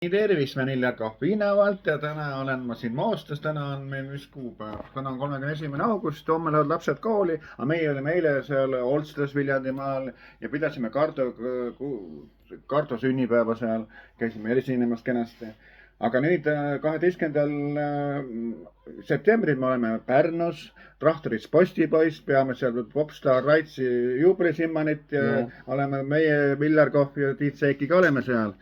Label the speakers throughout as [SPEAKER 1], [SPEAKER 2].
[SPEAKER 1] Tervist, mä Niljar Kahvinavalt ja täna olen ma siin Moostas. Täna on meil mis kuupäev? Täna on 31. august, homme lähevad lapsed kooli, aga meie olime eile seal Olstas Viljandimaal ja pidasime Kardo sünnipäeva seal, käisime esinemas kenasti. Aga nüüd 12. septembril me oleme Pärnus, traktoris Postipoiss, peame seal Popstar Raitsi juubelisimmanit ja oleme meie Viljar Kahv ja Tiit Seiki ka oleme seal.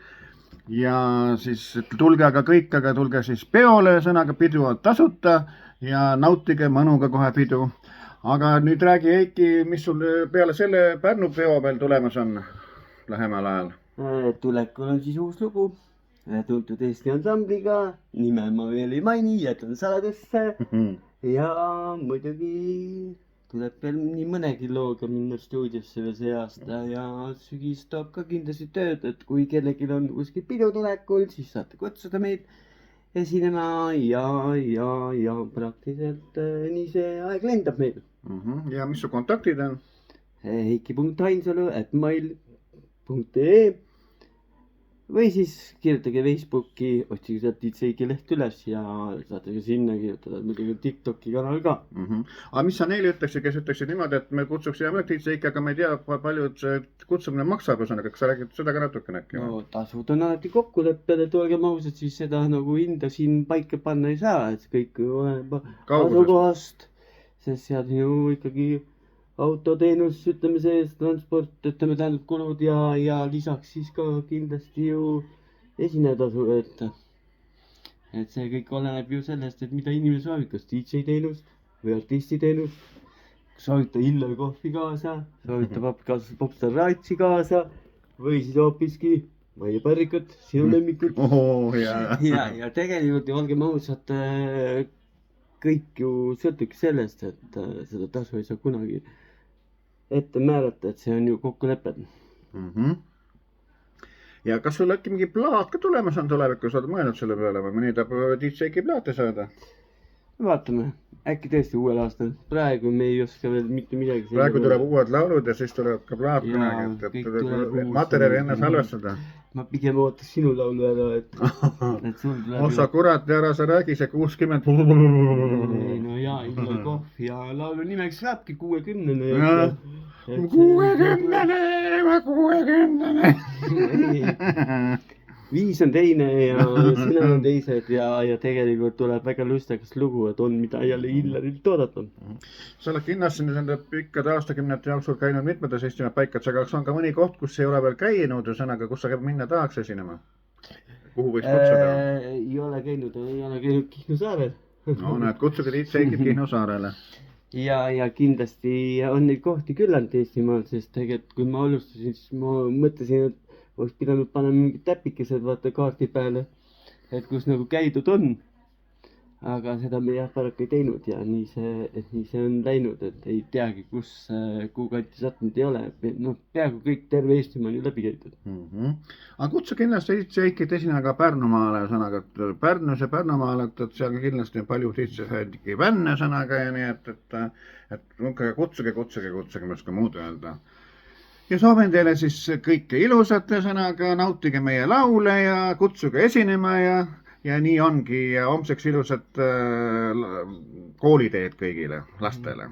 [SPEAKER 1] Ja siis tulge aga kõik, aga tulge siis peole, sõnaga pidu on tasuta ja nautige mõnuga kohe pidu. Aga nüüd räägi Eiki, mis sul peale selle Pärnu peo veel tulemas on lähemal ajal?
[SPEAKER 2] Tulekul on siis uus lugu, tuntud Eesti ansambliga, nime ma veel ei maini, jätan saladusse ja muidugi tuleb veel nii mõnegi looga minna stuudiosse veel see aasta ja sügis toob ka kindlasti tööd, et kui kellelgi on kuskil pidu tulekul, siis saate kutsuda meid esinema ja praktiliselt nii see aeg lendab meil.
[SPEAKER 1] Ja mis su kontaktid on?
[SPEAKER 2] heiki.ainsalu@mail.ee või siis kirjutage Facebooki, otsige sealt Tiit Seiki leht üles ja saate ka sinna kirjutada, muidugi TikToki kanal ka.
[SPEAKER 1] Aga mis sa neile ütleksid, kes ütleksid niimoodi, et me kutsuks hea Tiit Seiki, aga me ei tea, palju see kutsumine maksab, kas sa räägid seda ka natukene äkki?
[SPEAKER 2] No tasud on alati kokkuleppel, et olgem ausad, siis seda nagu hinda siin paika panna ei saa, et kõik oleneb asukohast, sest seal ju ikkagi autoteenus, ütleme sees, transport, ütleme tähendab kulud ja lisaks siis ka kindlasti ju esinetasu, et see kõik oleneb ju sellest, et mida inimene soovib, kas DJ teenust või artisti teenust, soovita Hillar Kohvi kaasa, soovita Popstar Raitsi kaasa või siis hoopiski Maie Pärrikat, sinu lemmikud. Ja tegelikult ju olgem ausad, kõik ju sõltubki sellest, et seda tasu ei saa kunagi ette määrata, et see on ju kokkulepped.
[SPEAKER 1] Ja kas sul äkki mingi plaat ka tulemas on tulevikus, oled mõelnud selle peale või mõni tahab Tiit Seiki plaate saada?
[SPEAKER 2] Vaatame, äkki tõesti uuel aastal. Praegu me ei oska veel mitte midagi.
[SPEAKER 1] Praegu tuleb uued laulud ja siis tuleb ka plaat kunagi, et materjali enne salvestada.
[SPEAKER 2] Ma pigem ootas sinu laulu ära, et sul tuleb...
[SPEAKER 1] Oh sa kurat ja ära sa räägi see 60.
[SPEAKER 2] No jaa, Hillar Kohv ja laulu nimeks saabki 60.
[SPEAKER 1] 60.
[SPEAKER 2] 5 on teine ja sina on teised ja tegelikult tuleb väga lustakas lugu, et on mida jälle Hillarilt oodata.
[SPEAKER 1] Sa oled kindlasti nende pikkade aastakümnete jooksul käinud mitmetes Eestimaa paikades, aga kas on ka mõni koht, kus ei ole veel käinud, sõnaga, kus sa minna tahaks esinema? Kuhu võiks kutsuda?
[SPEAKER 2] Ei ole käinud Kihnu saarel.
[SPEAKER 1] No näed, kutsuge Tiit Seikit Kihnu saarele.
[SPEAKER 2] Ja kindlasti on neid kohti küllalt Eestimaal, sest tegelikult kui ma alustasin, siis ma mõtlesin, et oleks pidanud panema mingid täpikesed vaata kaardi peale, et kus nagu käidud on. Aga seda me jah paraku ei teinud ja nii see on läinud, et ei teagi, kuhu kanti sattunud ei ole. No peaaegu kõik terve Eestimaa on ju läbi käidud.
[SPEAKER 1] Aga kutsu kindlasti Tiit Seikit esina ka Pärnumaale sõnaga, et Pärnus ja Pärnumaale, et seal kindlasti on palju Tiit Seiki vänne sõnaga ja nii, et kutsuge, ma oska muud öelda. Ja soovin teile siis kõike ilusate sõnaga, nautige meie laule ja kutsuge esinema ja nii ongi ja homseks ilusat kooliteed kõigile lastele.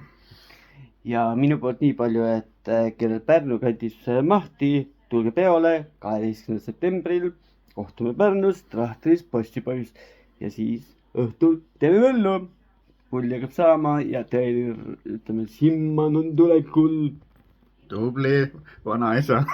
[SPEAKER 2] Ja minu poolt nii palju, et kellel Pärnu kandis mahti, tulge peole 12. septembril, kohtume Pärnus, trahtris Postipoiss ja siis õhtul teeme möllu. Pulli hakkab saama ja teil, ütleme, Simman on tulekul.
[SPEAKER 1] Tubli vanaisa.